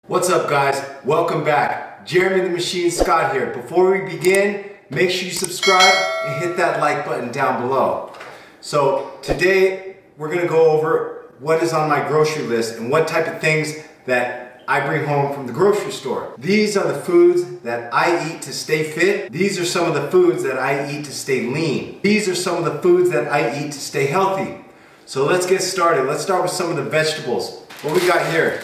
What's up, guys? Welcome back. Jeremy the Machine Scott here. Before we begin, make sure you subscribe and hit that like button down below. So today we're going to go over what is on my grocery list and what type of things that I bring home from the grocery store. These are the foods that I eat to stay fit. These are some of the foods that I eat to stay lean. These are some of the foods that I eat to stay healthy. So let's get started. Let's start with some of the vegetables. What we got here?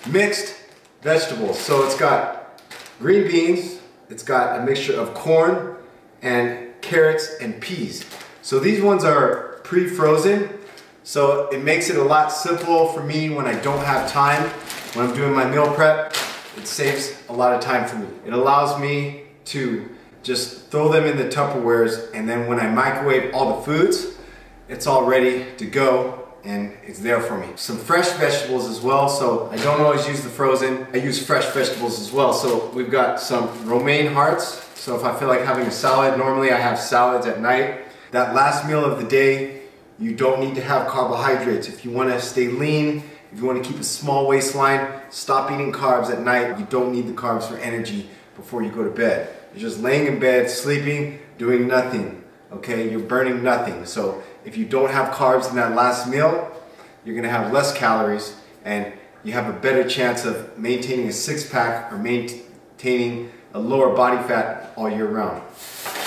Mixed vegetables. So it's got green beans, it's got a mixture of corn and carrots and peas. So these ones are pre-frozen, so it makes it a lot simpler for me when I don't have time. When I'm doing my meal prep, it saves a lot of time for me. It allows me to just throw them in the Tupperwares, and then when I microwave all the foods, it's all ready to go and it's there for me. Some fresh vegetables as well, so I don't always use the frozen. I use fresh vegetables as well. So we've got some romaine hearts. So if I feel like having a salad, normally I have salads at night. That last meal of the day, you don't need to have carbohydrates. If you want to stay lean, if you want to keep a small waistline, stop eating carbs at night. You don't need the carbs for energy before you go to bed. You're just laying in bed, sleeping, doing nothing. Okay, you're burning nothing. So if you don't have carbs in that last meal, you're gonna have less calories and you have a better chance of maintaining a six-pack or maintaining a lower body fat all year round.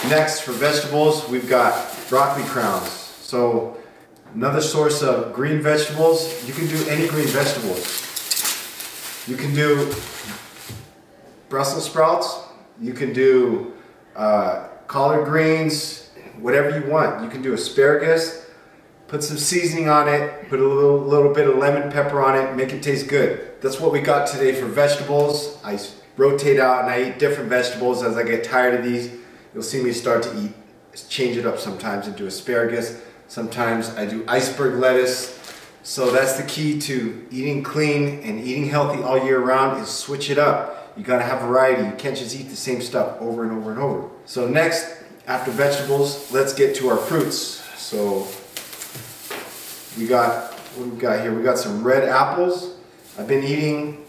Next, for vegetables, we've got broccoli crowns. So another source of green vegetables. You can do any green vegetables. You can do Brussels sprouts, you can do collard greens, whatever you want. You can do asparagus, put some seasoning on it, put a little bit of lemon pepper on it, make it taste good. That's what we got today for vegetables. I rotate out and I eat different vegetables as I get tired of these. You'll see me start to change it up sometimes and do asparagus. Sometimes I do iceberg lettuce. So that's the key to eating clean and eating healthy all year round, is switch it up. You gotta have variety. You can't just eat the same stuff over and over and over. So next, after vegetables, let's get to our fruits. So we got, what do we got here? We got some red apples. I've been eating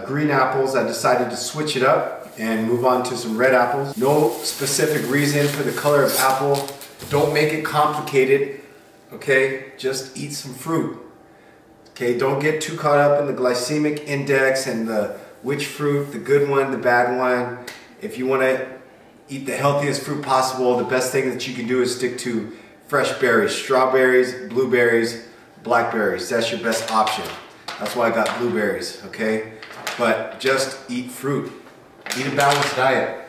green apples. I decided to switch it up and move on to some red apples. No specific reason for the color of apple. Don't make it complicated, okay? Just eat some fruit, okay? Don't get too caught up in the glycemic index and the which fruit, the good one, the bad one. If you want to eat the healthiest fruit possible, the best thing that you can do is stick to fresh berries, strawberries, blueberries, blackberries. That's your best option. That's why I got blueberries, okay? But just eat fruit. Eat a balanced diet.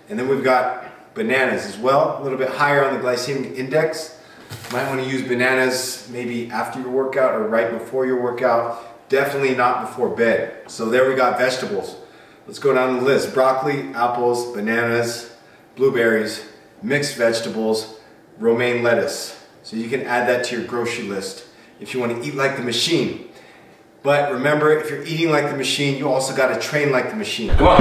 And then we've got bananas as well, a little bit higher on the glycemic index. You might want to use bananas maybe after your workout or right before your workout. Definitely not before bed. So there we got vegetables. Let's go down the list. Broccoli, apples, bananas, blueberries, mixed vegetables, romaine lettuce. So you can add that to your grocery list if you want to eat like the machine. But remember, if you're eating like the machine, you also got to train like the machine. Come on.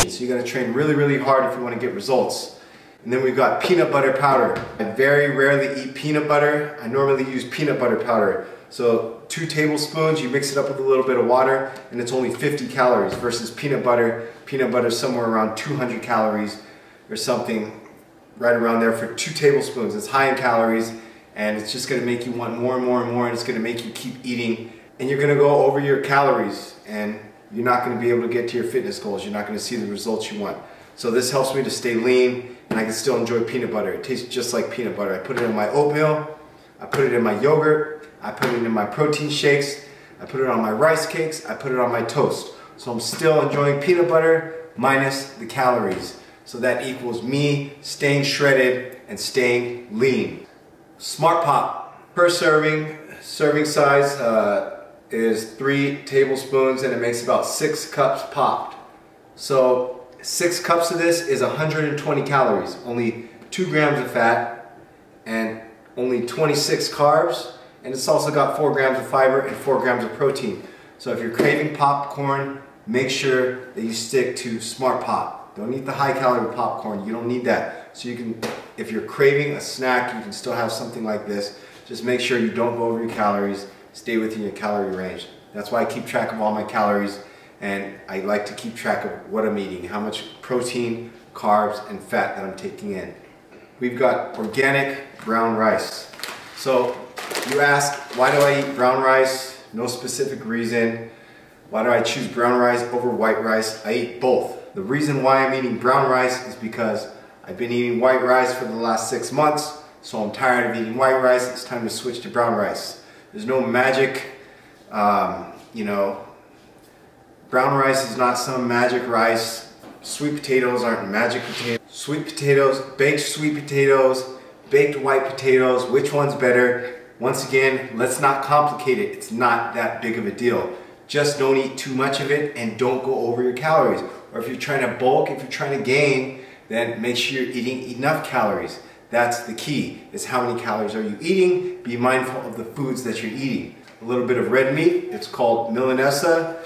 So you got to train really, really hard if you want to get results. And then we've got peanut butter powder. I very rarely eat peanut butter. I normally use peanut butter powder. So 2 tablespoons, you mix it up with a little bit of water, and it's only 50 calories versus peanut butter. Peanut butter is somewhere around 200 calories or something, right around there for 2 tablespoons. It's high in calories, and it's just gonna make you want more and more and more, and it's gonna make you keep eating, and you're gonna go over your calories, and you're not gonna be able to get to your fitness goals. You're not gonna see the results you want. So this helps me to stay lean, and I can still enjoy peanut butter. It tastes just like peanut butter. I put it in my oatmeal, I put it in my yogurt, I put it in my protein shakes, I put it on my rice cakes, I put it on my toast. So I'm still enjoying peanut butter minus the calories. So that equals me staying shredded and staying lean. Smart Pop. Per serving size is 3 tablespoons, and it makes about 6 cups popped. So 6 cups of this is 120 calories, only 2 grams of fat and only 26 carbs. And it's also got 4 grams of fiber and 4 grams of protein. So if you're craving popcorn, make sure that you stick to Smart Pop. Don't eat the high calorie popcorn. You don't need that. So you can, if you're craving a snack, you can still have something like this. Just make sure you don't go over your calories. Stay within your calorie range. That's why I keep track of all my calories, and I like to keep track of what I'm eating, how much protein, carbs, and fat that I'm taking in. We've got organic brown rice. So you ask, why do I eat brown rice? No specific reason. Why do I choose brown rice over white rice? I eat both. The reason why I'm eating brown rice is because I've been eating white rice for the last 6 months, so I'm tired of eating white rice. It's time to switch to brown rice. There's no magic, you know, brown rice is not some magic rice. Sweet potatoes aren't magic potatoes. Sweet potatoes, baked sweet potatoes, baked white potatoes, which one's better? Once again, let's not complicate it. It's not that big of a deal. Just don't eat too much of it and don't go over your calories. Or if you're trying to bulk, if you're trying to gain, then make sure you're eating enough calories. That's the key, is how many calories are you eating. Be mindful of the foods that you're eating. A little bit of red meat, it's called Milanesa.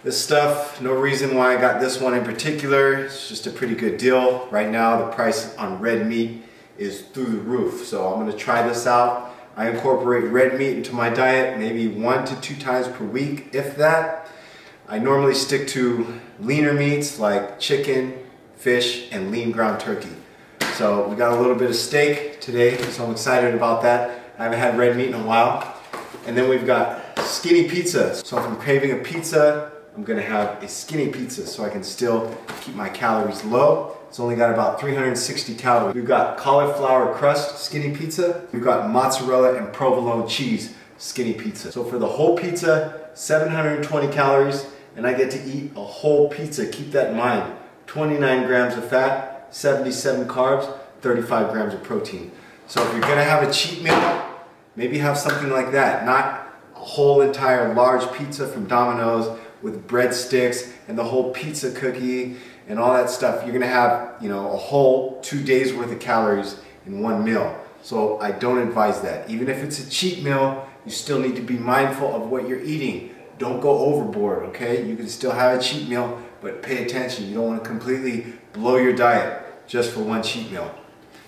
This stuff, no reason why I got this one in particular. It's just a pretty good deal. Right now, the price on red meat is through the roof. So I'm gonna try this out. I incorporate red meat into my diet maybe 1 to 2 times per week, if that. I normally stick to leaner meats like chicken, fish, and lean ground turkey. So we got a little bit of steak today, so I'm excited about that. I haven't had red meat in a while. And then we've got skinny pizza. So if I'm craving a pizza, I'm gonna have a skinny pizza so I can still keep my calories low. It's only got about 360 calories. We've got cauliflower crust skinny pizza. We've got mozzarella and provolone cheese skinny pizza. So for the whole pizza, 720 calories, and I get to eat a whole pizza. Keep that in mind. 29 grams of fat, 77 carbs, 35 grams of protein. So if you're gonna have a cheat meal, maybe have something like that, not a whole entire large pizza from Domino's with breadsticks and the whole pizza cookie and all that stuff. You're gonna have, you know, a whole 2 days worth of calories in one meal. So I don't advise that. Even if it's a cheat meal, you still need to be mindful of what you're eating. Don't go overboard, okay? You can still have a cheat meal, but pay attention. You don't want to completely blow your diet just for one cheat meal,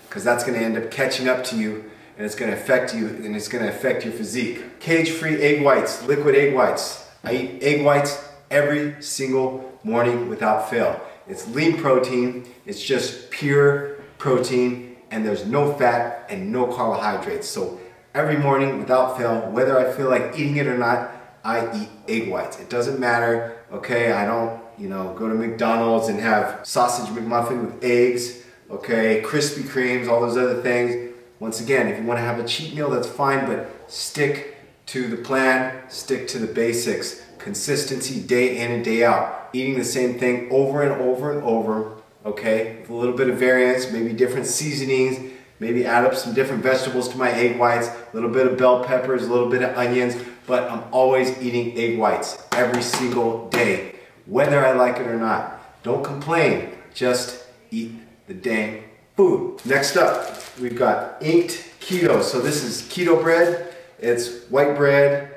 because that's gonna end up catching up to you, and it's gonna affect you, and it's gonna affect your physique. Cage-free egg whites, liquid egg whites. I eat egg whites every single morning without fail. It's lean protein, it's just pure protein, and there's no fat and no carbohydrates. So every morning without fail, whether I feel like eating it or not, I eat egg whites. It doesn't matter, okay? I don't, you know, go to McDonald's and have sausage McMuffin with eggs, okay? Krispy Kremes, all those other things. Once again, if you want to have a cheat meal, that's fine, but stick to the plan, stick to the basics. Consistency day in and day out. Eating the same thing over and over and over, okay? With a little bit of variance, maybe different seasonings, maybe add up some different vegetables to my egg whites, a little bit of bell peppers, a little bit of onions, but I'm always eating egg whites every single day, whether I like it or not. Don't complain, just eat the dang food. Next up, we've got inked keto. So this is keto bread. It's white bread.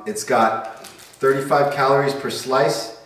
It's got 35 calories per slice,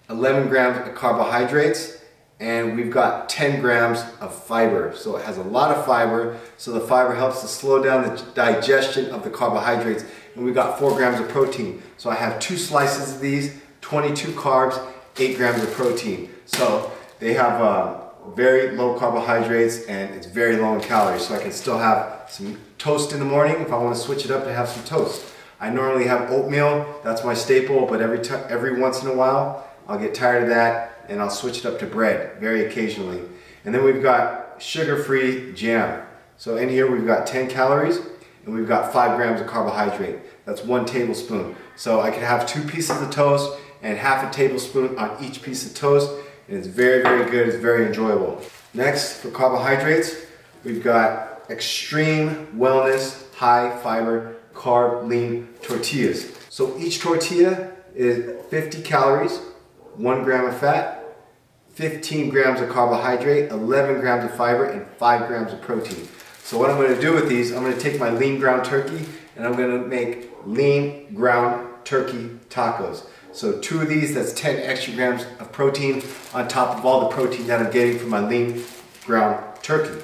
11 grams of carbohydrates, and we've got 10 grams of fiber. So it has a lot of fiber, so the fiber helps to slow down the digestion of the carbohydrates. And we've got 4 grams of protein. So I have 2 slices of these, 22 carbs, 8 grams of protein. So they have very low carbohydrates and it's very low in calories. So I can still have some toast in the morning if I want to switch it up and have some toast. I normally have oatmeal, that's my staple, but every once in a while I'll get tired of that and I'll switch it up to bread, very occasionally. And then we've got sugar-free jam. So in here we've got 10 calories and we've got 5 grams of carbohydrate. That's 1 tablespoon. So I can have 2 pieces of toast and half a tablespoon on each piece of toast, and it's very, very good, it's very enjoyable. Next, for carbohydrates, we've got extreme wellness, high fiber, carb lean tortillas. So each tortilla is 50 calories, 1 gram of fat, 15 grams of carbohydrate, 11 grams of fiber, and 5 grams of protein. So what I'm going to do with these, I'm going to take my lean ground turkey and I'm going to make lean ground turkey tacos. So 2 of these, that's 10 extra grams of protein on top of all the protein that I'm getting from my lean ground turkey.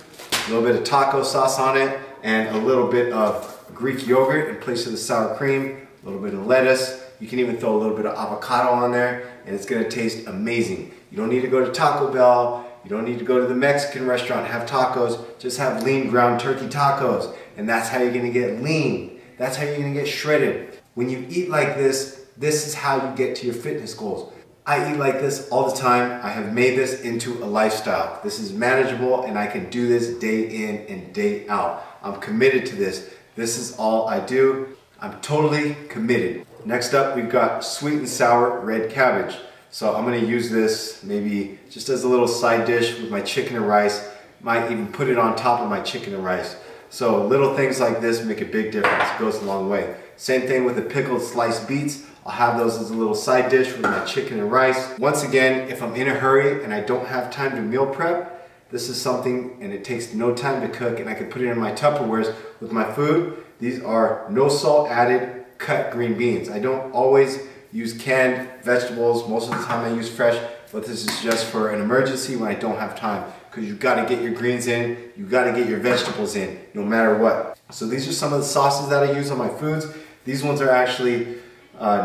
A little bit of taco sauce on it and a little bit of Greek yogurt in place of the sour cream, a little bit of lettuce, You can even throw a little bit of avocado on there and it's gonna taste amazing. You don't need to go to Taco Bell. You don't need to go to the Mexican restaurant, have tacos. Just have lean ground turkey tacos. And that's how you're gonna get lean. That's how you're gonna get shredded. When you eat like this is how you get to your fitness goals. I eat like this all the time. I have made this into a lifestyle. This is manageable and I can do this day in and day out. I'm committed to this. This is all I do. I'm totally committed. Next up, we've got sweet and sour red cabbage. So I'm gonna use this maybe just as a little side dish with my chicken and rice. Might even put it on top of my chicken and rice. So little things like this make a big difference. It goes a long way. Same thing with the pickled sliced beets. I'll have those as a little side dish with my chicken and rice. Once again, if I'm in a hurry and I don't have time to meal prep, this is something and it takes no time to cook and I can put it in my Tupperwares with my food. These are no salt added cut green beans. I don't always use canned vegetables. Most of the time I use fresh, but this is just for an emergency when I don't have time. Because you gotta get your greens in, you gotta get your vegetables in, no matter what. So these are some of the sauces that I use on my foods. These ones are actually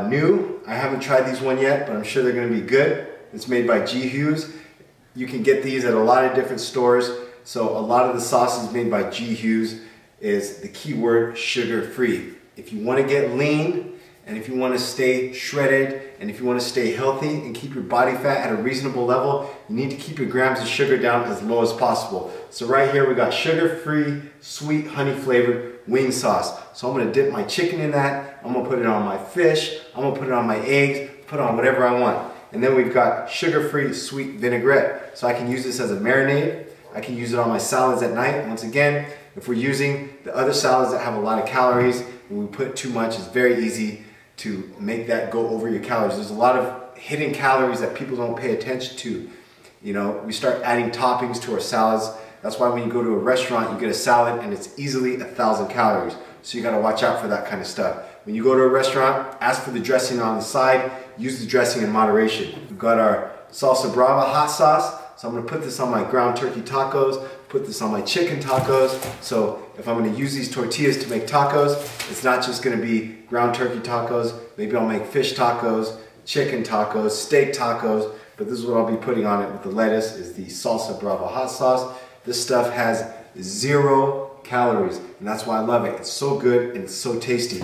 new. I haven't tried these one yet, but I'm sure they're gonna be good. It's made by G. Hughes. You can get these at a lot of different stores. So a lot of the sauces made by G. Hughes is the keyword sugar-free. If you wanna get lean, and if you want to stay shredded, and if you want to stay healthy and keep your body fat at a reasonable level, you need to keep your grams of sugar down as low as possible. So right here we got sugar-free, sweet, honey-flavored wing sauce. So I'm going to dip my chicken in that. I'm going to put it on my fish. I'm going to put it on my eggs, put on whatever I want. And then we've got sugar-free, sweet vinaigrette. So I can use this as a marinade. I can use it on my salads at night. Once again, if we're using the other salads that have a lot of calories, and we put too much, it's very easy to make that go over your calories. There's a lot of hidden calories that people don't pay attention to. You know, we start adding toppings to our salads. That's why when you go to a restaurant, you get a salad and it's easily 1,000 calories. So you gotta watch out for that kind of stuff. When you go to a restaurant, ask for the dressing on the side, use the dressing in moderation. We've got our salsa brava hot sauce. So I'm gonna put this on my ground turkey tacos, put this on my chicken tacos. So if I'm gonna use these tortillas to make tacos, it's not just gonna be ground turkey tacos. Maybe I'll make fish tacos, chicken tacos, steak tacos, but this is what I'll be putting on it with the lettuce is the salsa brava hot sauce. This stuff has 0 calories, and that's why I love it. It's so good and it's so tasty.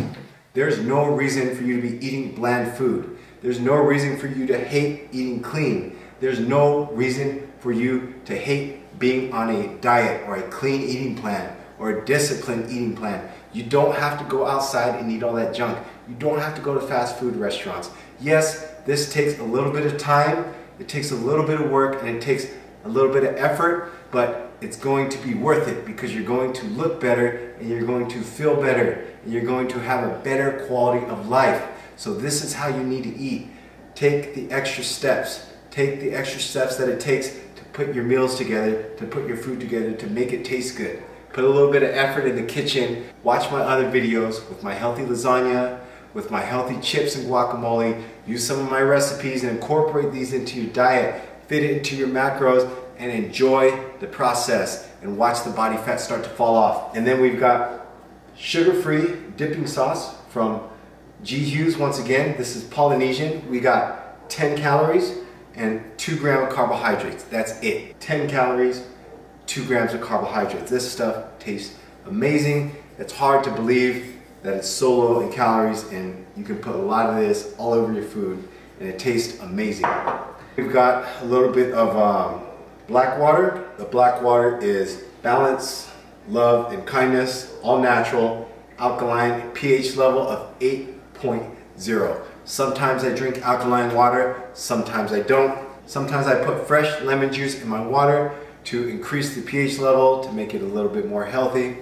There's no reason for you to be eating bland food. There's no reason for you to hate eating clean. There's no reason for you to hate being on a diet or a clean eating plan or a disciplined eating plan. You don't have to go outside and eat all that junk. You don't have to go to fast food restaurants. Yes, this takes a little bit of time, it takes a little bit of work, and it takes a little bit of effort, but it's going to be worth it because you're going to look better and you're going to feel better and you're going to have a better quality of life. So this is how you need to eat. Take the extra steps. Take the extra steps that it takes to put your meals together, to put your food together, to make it taste good. Put a little bit of effort in the kitchen. Watch my other videos with my healthy lasagna, with my healthy chips and guacamole. Use some of my recipes and incorporate these into your diet. Fit it into your macros and enjoy the process and watch the body fat start to fall off. And then we've got sugar-free dipping sauce from G. Hughes. Once again, this is Polynesian. We got 10 calories and 2 grams of carbohydrates. That's it. 10 calories, 2 grams of carbohydrates. This stuff tastes amazing. It's hard to believe that it's so low in calories, and you can put a lot of this all over your food and it tastes amazing. We've got a little bit of black water. The black water is balance, love, and kindness, all natural, alkaline, pH level of 8.0. Sometimes I drink alkaline water, sometimes I don't. Sometimes I put fresh lemon juice in my water to increase the pH level, to make it a little bit more healthy.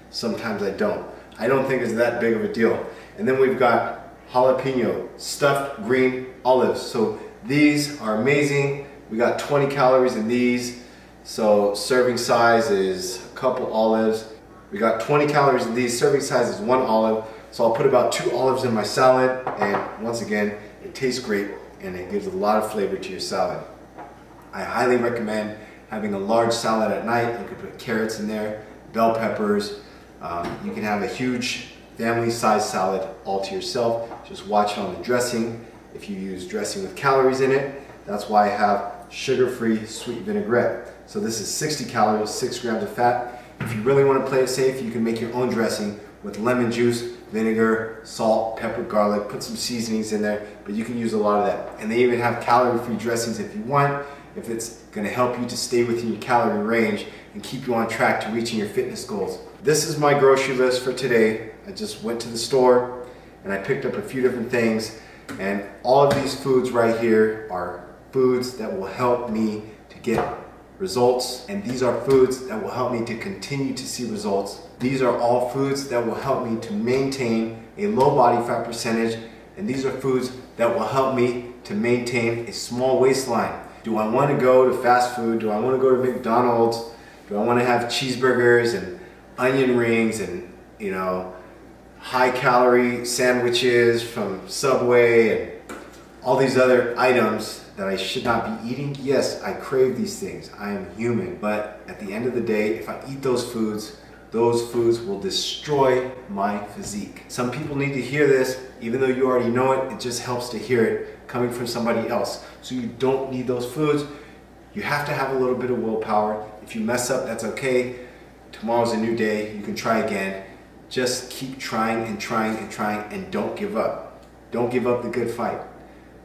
Sometimes I don't. I don't think it's that big of a deal. And then we've got jalapeno, stuffed green olives. So these are amazing. We got 20 calories in these. So serving size is a couple olives. We got 20 calories in these. Serving size is 1 olive. So I'll put about 2 olives in my salad. And once again, it tastes great and it gives a lot of flavor to your salad. I highly recommend having a large salad at night. You could put carrots in there, bell peppers. You can have a huge family size salad all to yourself. Just watch it on the dressing. If you use dressing with calories in it, that's why I have sugar-free sweet vinaigrette. So this is 60 calories, 6 grams of fat. If you really want to play it safe, you can make your own dressing with lemon juice, vinegar, salt, pepper, garlic, put some seasonings in there, but you can use a lot of that. And they even have calorie-free dressings if you want, if it's going to help you to stay within your calorie range and keep you on track to reaching your fitness goals. This is my grocery list for today. I just went to the store and I picked up a few different things, and all of these foods right here are foods that will help me to get results, and these are foods that will help me to continue to see results. These are all foods that will help me to maintain a low body fat percentage, and these are foods that will help me to maintain a small waistline. Do I want to go to fast food? Do I want to go to McDonald's? Do I want to have cheeseburgers and onion rings and, you know, high calorie sandwiches from Subway and all these other items that I should not be eating? Yes, I crave these things. I am human. But at the end of the day, if I eat those foods will destroy my physique. Some people need to hear this, even though you already know it, it just helps to hear it coming from somebody else. So you don't need those foods. You have to have a little bit of willpower. If you mess up, that's okay. Tomorrow's a new day. You can try again. Just keep trying and trying and trying, and don't give up. Don't give up the good fight.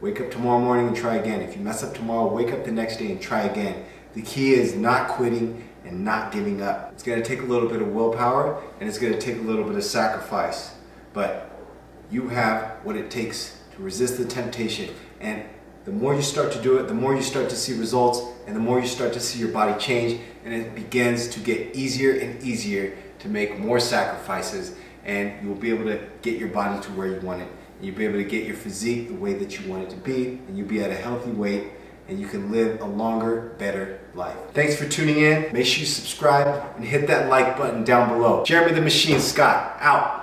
Wake up tomorrow morning and try again. If you mess up tomorrow, wake up the next day and try again. The key is not quitting and not giving up. It's going to take a little bit of willpower, and it's going to take a little bit of sacrifice. But you have what it takes to resist the temptation. And the more you start to do it, the more you start to see results, and the more you start to see your body change, and it begins to get easier and easier to make more sacrifices, and you'll be able to get your body to where you want it. And you'll be able to get your physique the way that you want it to be, and you'll be at a healthy weight, and you can live a longer, better life. Thanks for tuning in. Make sure you subscribe and hit that like button down below. Jeremy the Machine Scott, out.